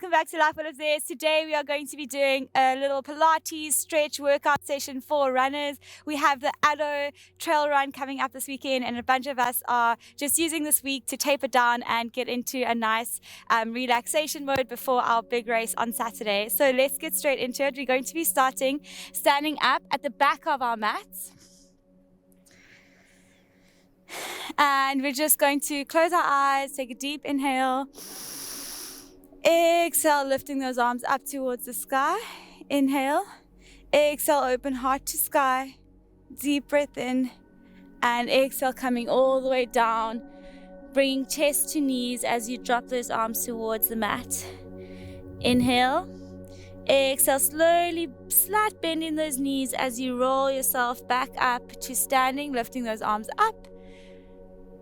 welcome back to Life Full of Zest. Today we are going to be doing a little Pilates stretch workout session for runners. We have the Addo Trail Run coming up this weekend, and a bunch of us are just using this week to taper down and get into a nice relaxation mode before our big race on Saturday. So let's get straight into it. We're going to be starting standing up at the back of our mats. And we're just going to close our eyes, take a deep inhale. Exhale, lifting those arms up towards the sky. Inhale. Exhale, open heart to sky. Deep breath in. And exhale, coming all the way down. Bringing chest to knees as you drop those arms towards the mat. Inhale. Exhale, slowly, slight bend in those knees as you roll yourself back up to standing, lifting those arms up.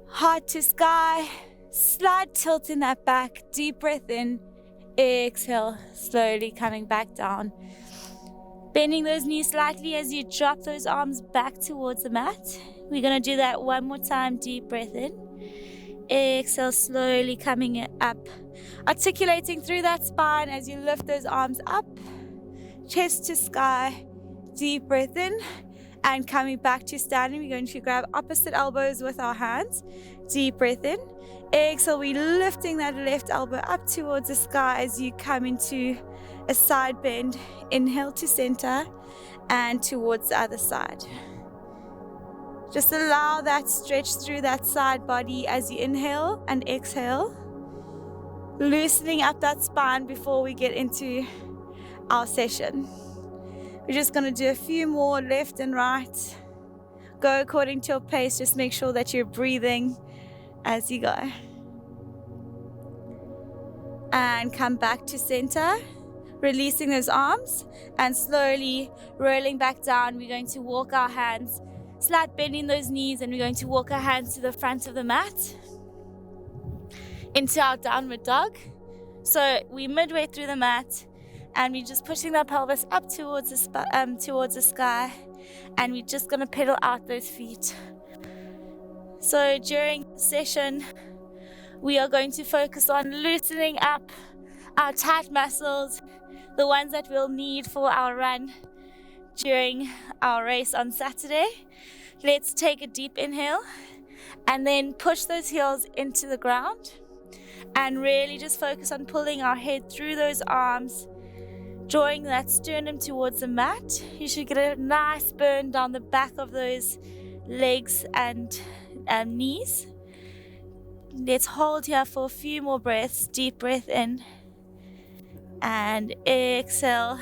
Heart to sky. Slight tilt in that back, deep breath in, exhale, slowly coming back down. Bending those knees slightly as you drop those arms back towards the mat. We're going to do that one more time, deep breath in. Exhale, slowly coming up. Articulating through that spine as you lift those arms up. Chest to sky, deep breath in. And coming back to standing, we're going to grab opposite elbows with our hands. Deep breath in. Exhale, we're lifting that left elbow up towards the sky as you come into a side bend. Inhale to center and towards the other side. Just allow that stretch through that side body as you inhale and exhale. Loosening up that spine before we get into our session. We're just going to do a few more left and right. Go according to your pace. Just make sure that you're breathing as you go. And come back to center, releasing those arms and slowly rolling back down. We're going to walk our hands, slight bend in those knees, and we're going to walk our hands to the front of the mat into our downward dog. So we're midway through the mat and we're just pushing that pelvis up towards the sky, and we're just going to pedal out those feet. So during the session, we are going to focus on loosening up our tight muscles, the ones that we'll need for our run during our race on Saturday. Let's take a deep inhale and then push those heels into the ground and really just focus on pulling our head through those arms, drawing that sternum towards the mat. You should get a nice burn down the back of those legs and knees. Let's hold here for a few more breaths. Deep breath in and exhale,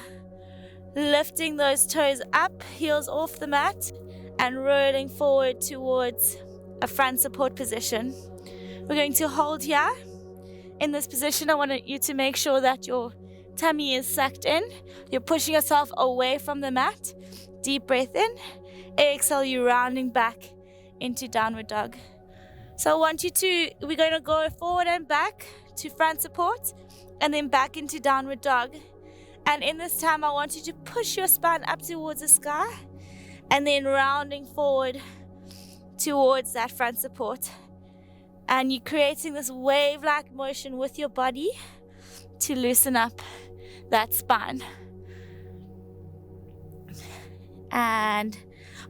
lifting those toes up, heels off the mat, and rolling forward towards a front support position. We're going to hold here. In this position, I want you to make sure that your tummy is sucked in. You're pushing yourself away from the mat. Deep breath in. Exhale, you're rounding back into downward dog. So we're going to go forward and back to front support and then back into downward dog. And in this time, I want you to push your spine up towards the sky and then rounding forward towards that front support. And you're creating this wave-like motion with your body to loosen up that spine. And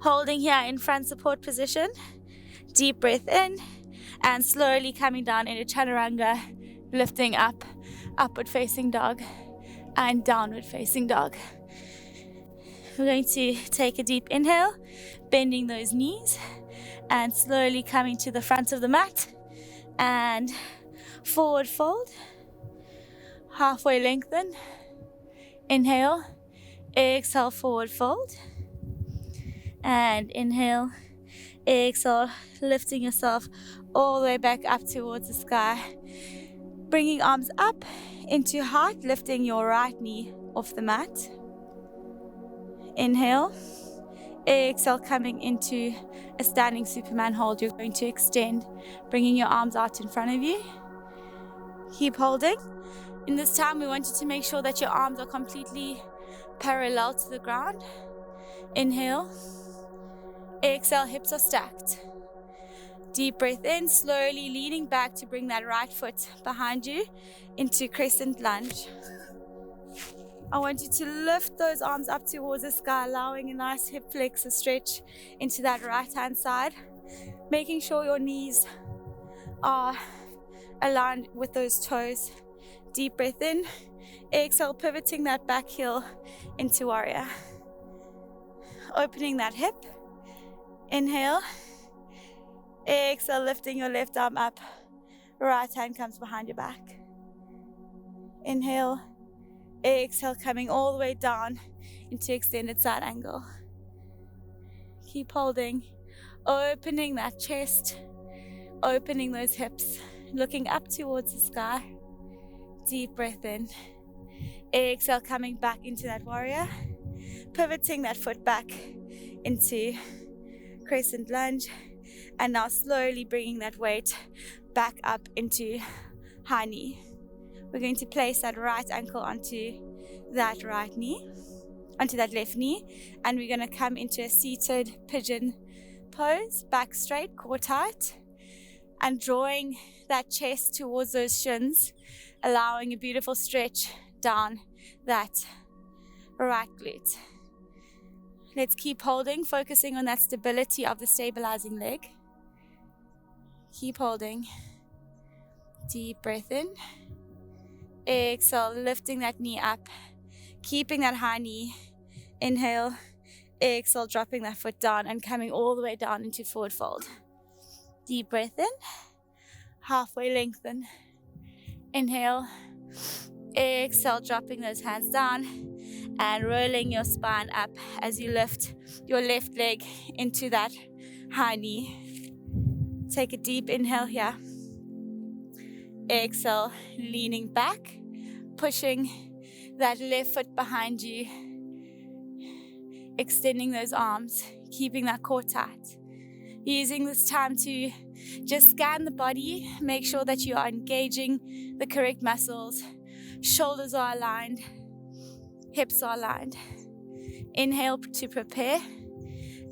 holding here in front support position. Deep breath in and slowly coming down into chaturanga, lifting up, upward facing dog and downward facing dog. We're going to take a deep inhale, bending those knees and slowly coming to the front of the mat and forward fold, halfway lengthen, inhale, exhale, forward fold, and inhale, exhale, lifting yourself all the way back up towards the sky. Bringing arms up into heart, lifting your right knee off the mat. Inhale. Exhale, coming into a standing Superman hold. You're going to extend, bringing your arms out in front of you. Keep holding. In this time, we want you to make sure that your arms are completely parallel to the ground. Inhale. Exhale, hips are stacked. Deep breath in, slowly leaning back to bring that right foot behind you into crescent lunge. I want you to lift those arms up towards the sky, allowing a nice hip flexor stretch into that right hand side, making sure your knees are aligned with those toes. Deep breath in, exhale, pivoting that back heel into warrior. Opening that hip, inhale, exhale, lifting your left arm up, right hand comes behind your back. Inhale, exhale, coming all the way down into extended side angle. Keep holding, opening that chest, opening those hips, looking up towards the sky. Deep breath in, exhale, coming back into that warrior, pivoting that foot back into crescent lunge, and now slowly bringing that weight back up into high knee. We're going to place that right ankle onto that right knee, onto that left knee, and we're going to come into a seated pigeon pose, back straight, core tight, and drawing that chest towards those shins, allowing a beautiful stretch down that right glute. Let's keep holding, focusing on that stability of the stabilizing leg. Keep holding. Deep breath in. Exhale, lifting that knee up, keeping that high knee. Inhale, exhale, dropping that foot down and coming all the way down into forward fold. Deep breath in, halfway lengthen. Inhale, exhale, dropping those hands down and rolling your spine up as you lift your left leg into that high knee. Take a deep inhale here. Exhale, leaning back, pushing that left foot behind you, extending those arms, keeping that core tight. Using this time to just scan the body, make sure that you are engaging the correct muscles, shoulders are aligned, hips are aligned. Inhale to prepare,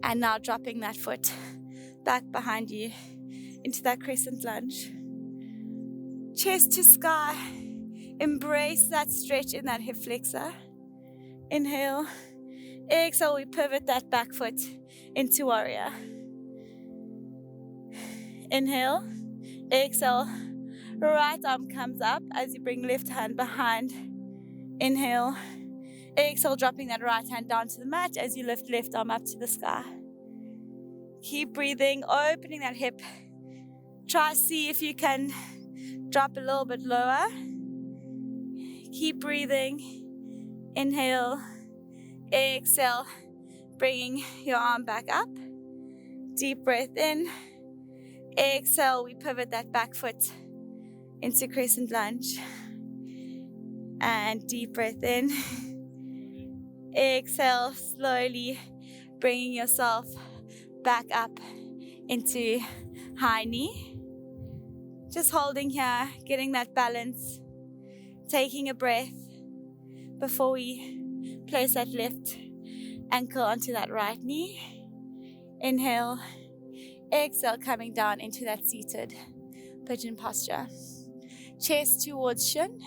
and now dropping that foot back behind you into that crescent lunge. Chest to sky, embrace that stretch in that hip flexor. Inhale, exhale, we pivot that back foot into warrior. Inhale, exhale, right arm comes up as you bring left hand behind. Inhale, exhale, dropping that right hand down to the mat as you lift left arm up to the sky. Keep breathing, opening that hip. Try see if you can drop a little bit lower. Keep breathing. Inhale, exhale, bringing your arm back up. Deep breath in. Exhale, we pivot that back foot into crescent lunge. And deep breath in. Exhale, slowly bringing yourself back up into high knee. Just holding here, getting that balance, taking a breath before we place that left ankle onto that right knee. Inhale, exhale, coming down into that seated pigeon posture. Chest towards shin,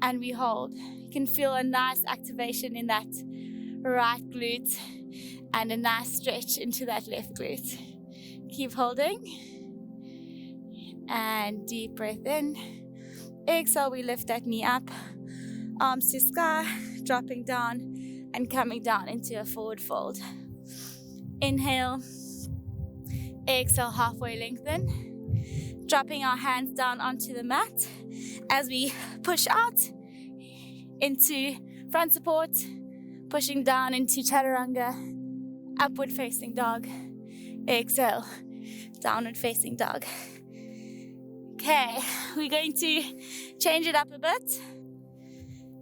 and we hold. You can feel a nice activation in that right glute and a nice stretch into that left glute. Keep holding. And deep breath in. Exhale, we lift that knee up. Arms to sky, dropping down and coming down into a forward fold. Inhale. Exhale, halfway lengthen. Dropping our hands down onto the mat as we push out into front support, pushing down into chaturanga, upward facing dog. Exhale, downward facing dog. Okay, we're going to change it up a bit.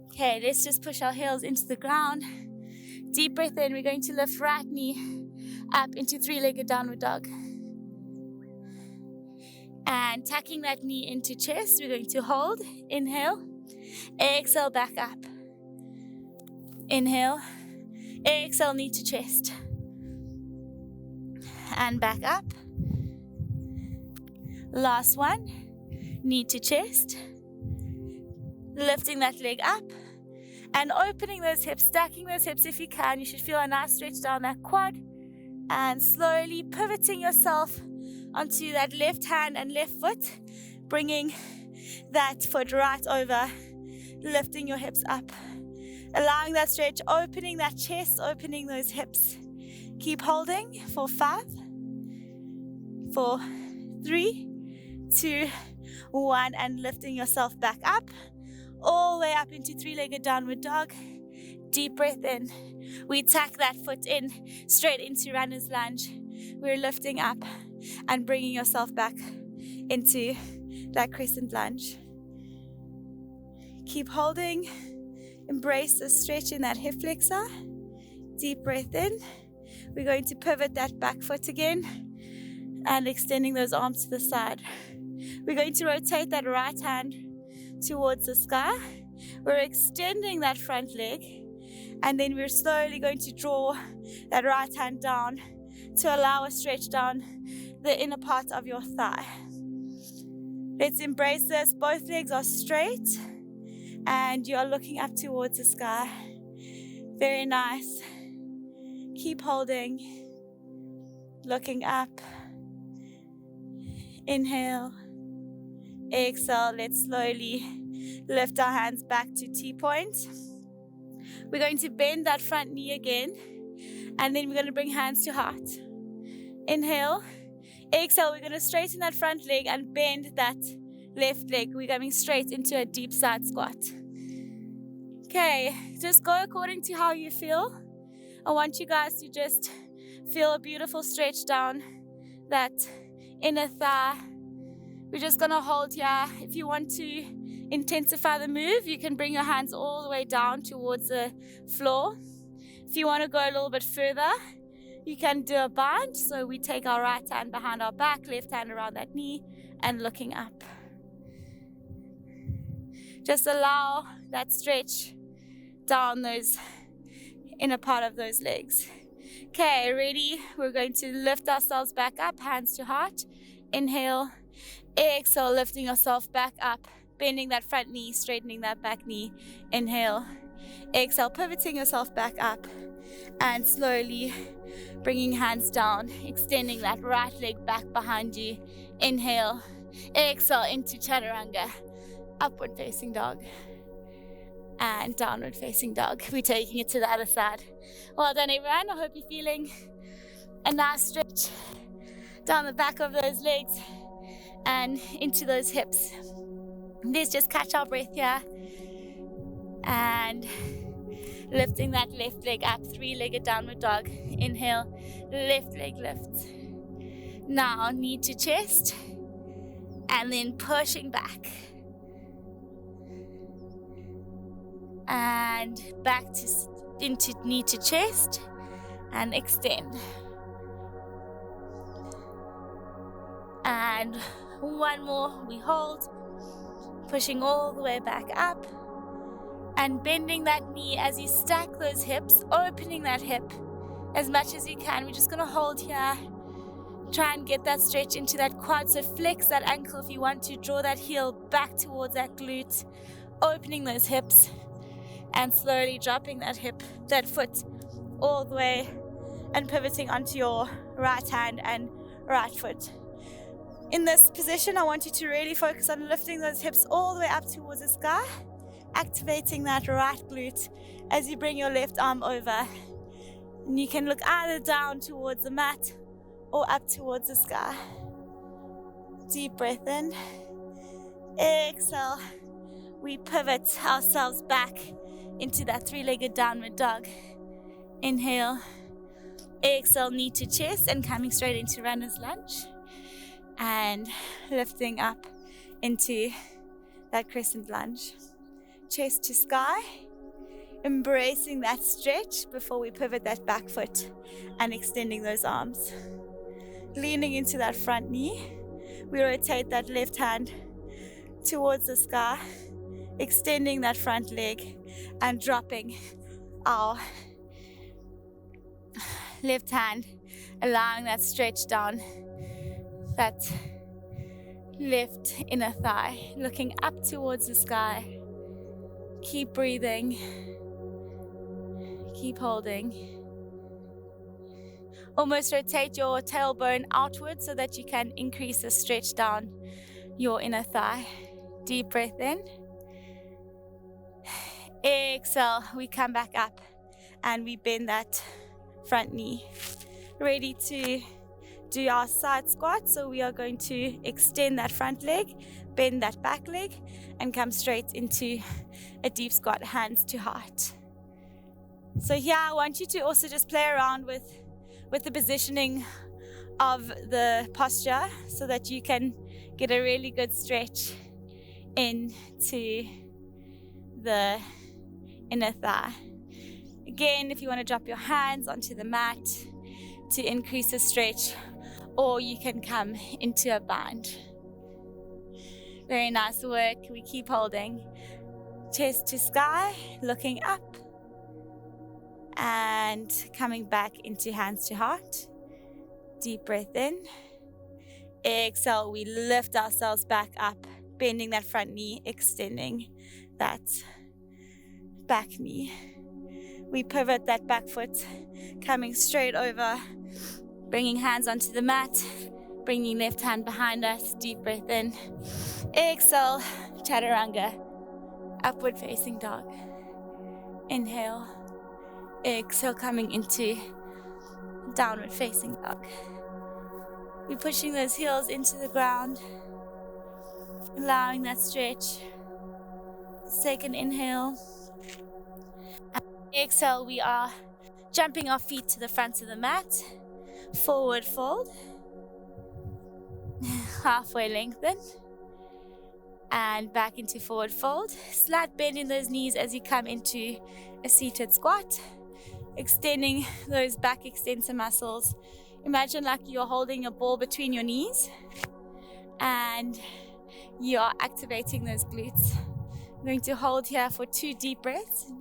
Okay, let's just push our heels into the ground. Deep breath in, we're going to lift right knee up into three-legged downward dog. And tucking that knee into chest, we're going to hold. Inhale, exhale, back up. Inhale, exhale, knee to chest. And back up. Last one, knee to chest. Lifting that leg up and opening those hips, stacking those hips if you can. You should feel a nice stretch down that quad, and slowly pivoting yourself onto that left hand and left foot, bringing that foot right over, lifting your hips up, allowing that stretch, opening that chest, opening those hips. Keep holding for 5, 4, 3, 2, 1, and lifting yourself back up, all the way up into three-legged downward dog. Deep breath in. We tuck that foot in, straight into runner's lunge. We're lifting up and bringing yourself back into that crescent lunge. Keep holding. Embrace the stretch in that hip flexor. Deep breath in. We're going to pivot that back foot again and extending those arms to the side. We're going to rotate that right hand towards the sky. We're extending that front leg, and then we're slowly going to draw that right hand down to allow a stretch down the inner part of your thigh. Let's embrace this. Both legs are straight and you are looking up towards the sky. Very nice. Keep holding, looking up. Inhale. Exhale. Let's slowly lift our hands back to T-point. We're going to bend that front knee again, and then we're going to bring hands to heart. Inhale. Exhale. We're going to straighten that front leg and bend that left leg. We're coming straight into a deep side squat. Okay, just go according to how you feel. I want you guys to just feel a beautiful stretch down that inner thigh. We're just going to hold here. If you want to intensify the move, you can bring your hands all the way down towards the floor. If you want to go a little bit further, you can do a bind. So we take our right hand behind our back, left hand around that knee, and looking up. Just allow that stretch down those inner part of those legs. Okay, ready? We're going to lift ourselves back up, hands to heart. Inhale. Exhale, lifting yourself back up, bending that front knee, straightening that back knee. Inhale. Exhale, pivoting yourself back up, and slowly bringing hands down, extending that right leg back behind you. Inhale. Exhale into chaturanga, upward facing dog, and downward facing dog. We're taking it to the other side. Well done, everyone. I hope you're feeling a nice stretch down the back of those legs and into those hips. Let's just catch our breath here and lifting that left leg up, three-legged downward dog. Inhale, left leg lifts. Now knee to chest, and then pushing back and back to into knee to chest and extend. And one more, we hold, pushing all the way back up and bending that knee as you stack those hips, opening that hip as much as you can. We're just going to hold here. Try and get that stretch into that quad. So flex that ankle if you want to. Draw that heel back towards that glute, opening those hips and slowly dropping that foot all the way and pivoting onto your right hand and right foot. In this position, I want you to really focus on lifting those hips all the way up towards the sky, activating that right glute as you bring your left arm over. And you can look either down towards the mat or up towards the sky. Deep breath in. Exhale. We pivot ourselves back into that three-legged downward dog. Inhale. Exhale, knee to chest and coming straight into runner's lunge. And lifting up into that crescent lunge. Chest to sky. Embracing that stretch before we pivot that back foot and extending those arms. Leaning into that front knee. We rotate that left hand towards the sky, extending that front leg and dropping our left hand, allowing that stretch down that Left inner thigh, looking up towards the sky. Keep breathing. Keep holding. Almost rotate your tailbone outwards so that you can increase the stretch down your inner thigh. Deep breath in. Exhale, we come back up and we bend that front knee. Ready to do our side squat. So we are going to extend that front leg, bend that back leg, and come straight into a deep squat, hands to heart. So here I want you to also just play around with the positioning of the posture so that you can get a really good stretch into the inner thigh. Again, if you want to drop your hands onto the mat to increase the stretch, or you can come into a bind. Very nice work. We keep holding. Chest to sky, looking up, and coming back into hands to heart. Deep breath in. Exhale, we lift ourselves back up, bending that front knee, extending that back knee. We pivot that back foot, coming straight over, bringing hands onto the mat, bringing left hand behind us. Deep breath in. Exhale, chaturanga, upward facing dog. Inhale. Exhale, coming into downward facing dog. We're pushing those heels into the ground, allowing that stretch. Take an inhale. And exhale, we are jumping our feet to the front of the mat. Forward fold. Halfway lengthen. And back into forward fold. Slight bend in those knees as you come into a seated squat. Extending those back extensor muscles. Imagine like you're holding a ball between your knees and you are activating those glutes. I'm going to hold here for 2 deep breaths.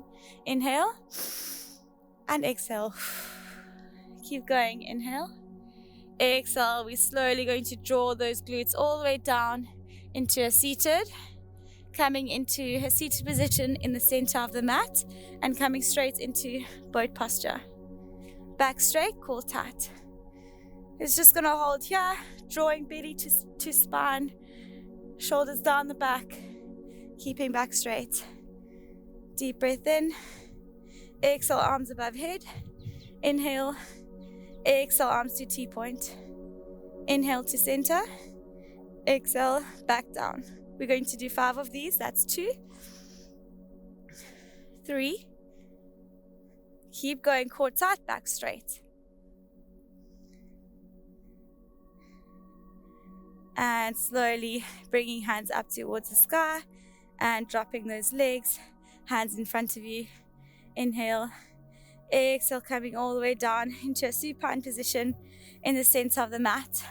Inhale and exhale. Keep going. Inhale. Exhale. We're slowly going to draw those glutes all the way down into a seated. Coming into a seated position in the center of the mat and coming straight into boat posture. Back straight, core tight. It's just going to hold here, drawing belly to spine, shoulders down the back, keeping back straight. Deep breath in. Exhale, arms above head. Inhale. Exhale, arms to T-point. Inhale to center. Exhale, back down. We're going to do 5 of these. That's 2. 3. Keep going, core tight, back straight. And slowly bringing hands up towards the sky and dropping those legs, hands in front of you. Inhale. Exhale, coming all the way down into a supine position in the center of the mat.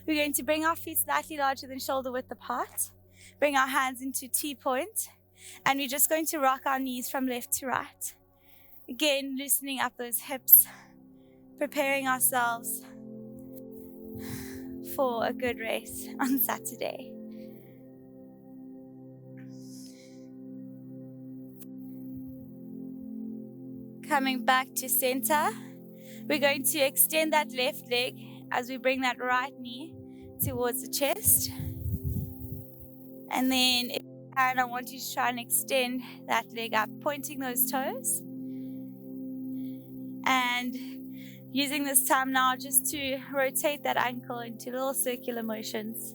We're going to bring our feet slightly larger than shoulder width apart. Bring our hands into T-point. And we're just going to rock our knees from left to right. Again, loosening up those hips, preparing ourselves for a good race on Saturday. Coming back to center, we're going to extend that left leg as we bring that right knee towards the chest. And then if you can, I want you to try and extend that leg up, pointing those toes. And using this time now just to rotate that ankle into little circular motions.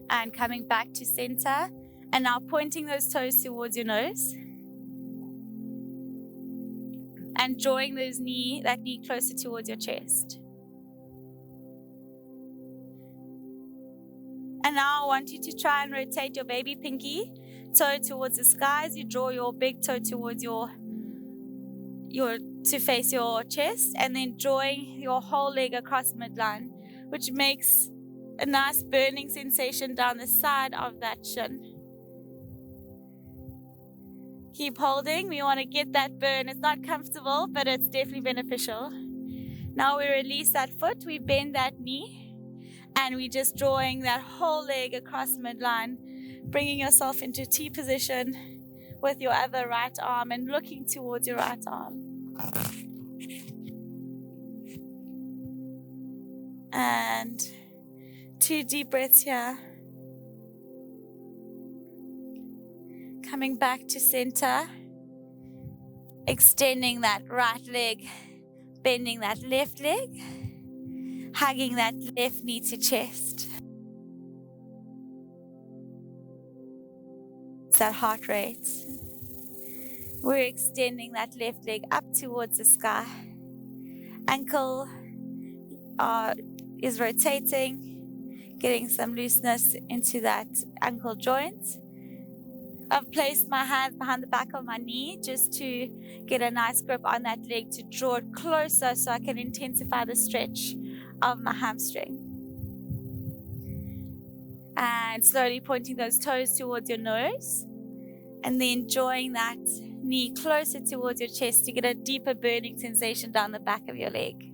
And coming back to center. And now pointing those toes towards your nose. And drawing that knee closer towards your chest. And now I want you to try and rotate your baby pinky toe towards the sky as you draw your big toe towards to face your chest, and then drawing your whole leg across midline, which makes a nice burning sensation down the side of that shin. Keep holding. We want to get that burn. It's not comfortable, but it's definitely beneficial. Now we release that foot, we bend that knee, And we're just drawing that whole leg across midline, bringing yourself into T position with your other right arm and looking towards your right arm. And 2 deep breaths here. Coming back to center. Extending that right leg, bending that left leg, hugging that left knee to chest. It's that heart rate. We're extending that left leg up towards the sky. Ankle is rotating, getting some looseness into that ankle joint. I've placed my hands behind the back of my knee just to get a nice grip on that leg to draw it closer so I can intensify the stretch of my hamstring. And slowly pointing those toes towards your nose, and then drawing that knee closer towards your chest to get a deeper burning sensation down the back of your leg.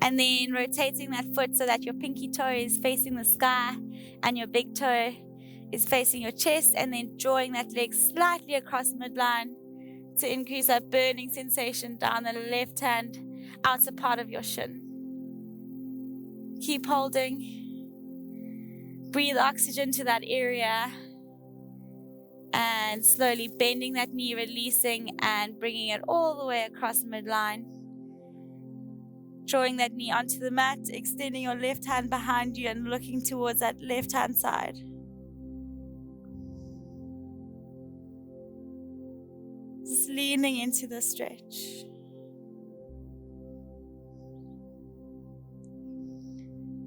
And then rotating that foot so that your pinky toe is facing the sky and your big toe is facing your chest, and then drawing that leg slightly across midline to increase that burning sensation down the left hand outer part of your shin. Keep holding. Breathe oxygen to that area and slowly bending that knee, releasing and bringing it all the way across midline. Drawing that knee onto the mat, extending your left hand behind you and looking towards that left hand side. Just leaning into the stretch.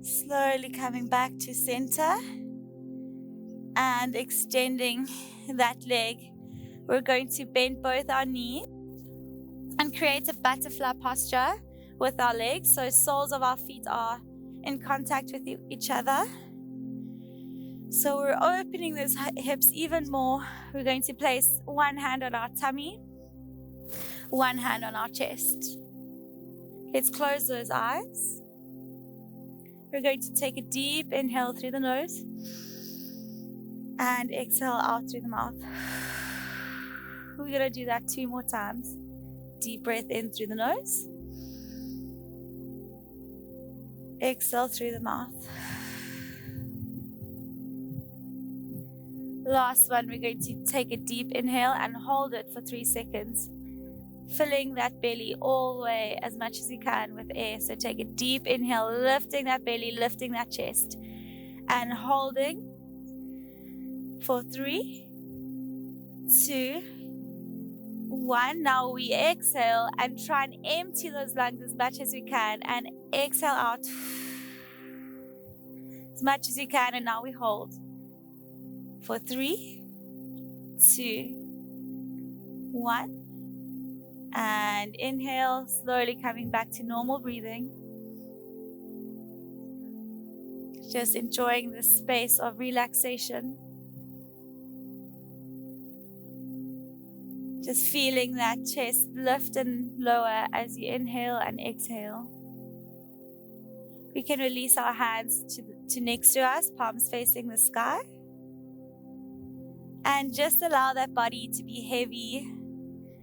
Slowly coming back to center and extending that leg. We're going to bend both our knees and create a butterfly posture with our legs, so soles of our feet are in contact with each other. So we're opening those hips even more. We're going to place one hand on our tummy, one hand on our chest. Let's close those eyes. We're going to take a deep inhale through the nose and exhale out through the mouth. We're going to do that 2 more times. Deep breath in through the nose. Exhale through the mouth. Last one, we're going to take a deep inhale and hold it for 3 seconds, filling that belly all the way as much as you can with air. So take a deep inhale, lifting that belly, lifting that chest, and holding for 3, 2, 1. Now we exhale and try and empty those lungs as much as we can, and exhale out as much as you can. And now we hold for 3, 2, 1. And inhale, slowly coming back to normal breathing. Just enjoying this space of relaxation. Just feeling that chest lift and lower as you inhale and exhale. We can release our hands to next to us, palms facing the sky. And just allow that body to be heavy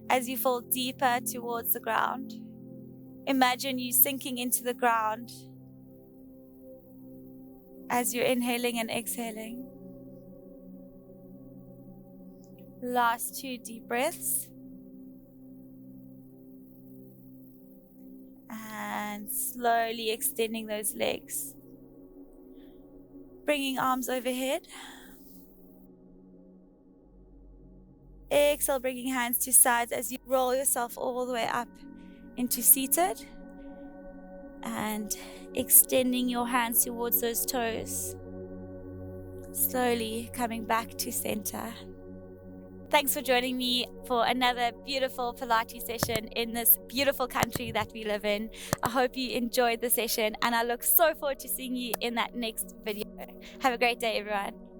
as you fall deeper towards the ground. Imagine you sinking into the ground as you're inhaling and exhaling. Last 2 deep breaths. And slowly extending those legs. Bringing arms overhead. Exhale, bringing hands to sides as you roll yourself all the way up into seated. And extending your hands towards those toes. Slowly coming back to center. Thanks for joining me for another beautiful Pilates session in this beautiful country that we live in. I hope you enjoyed the session, and I look so forward to seeing you in that next video. Have a great day, everyone.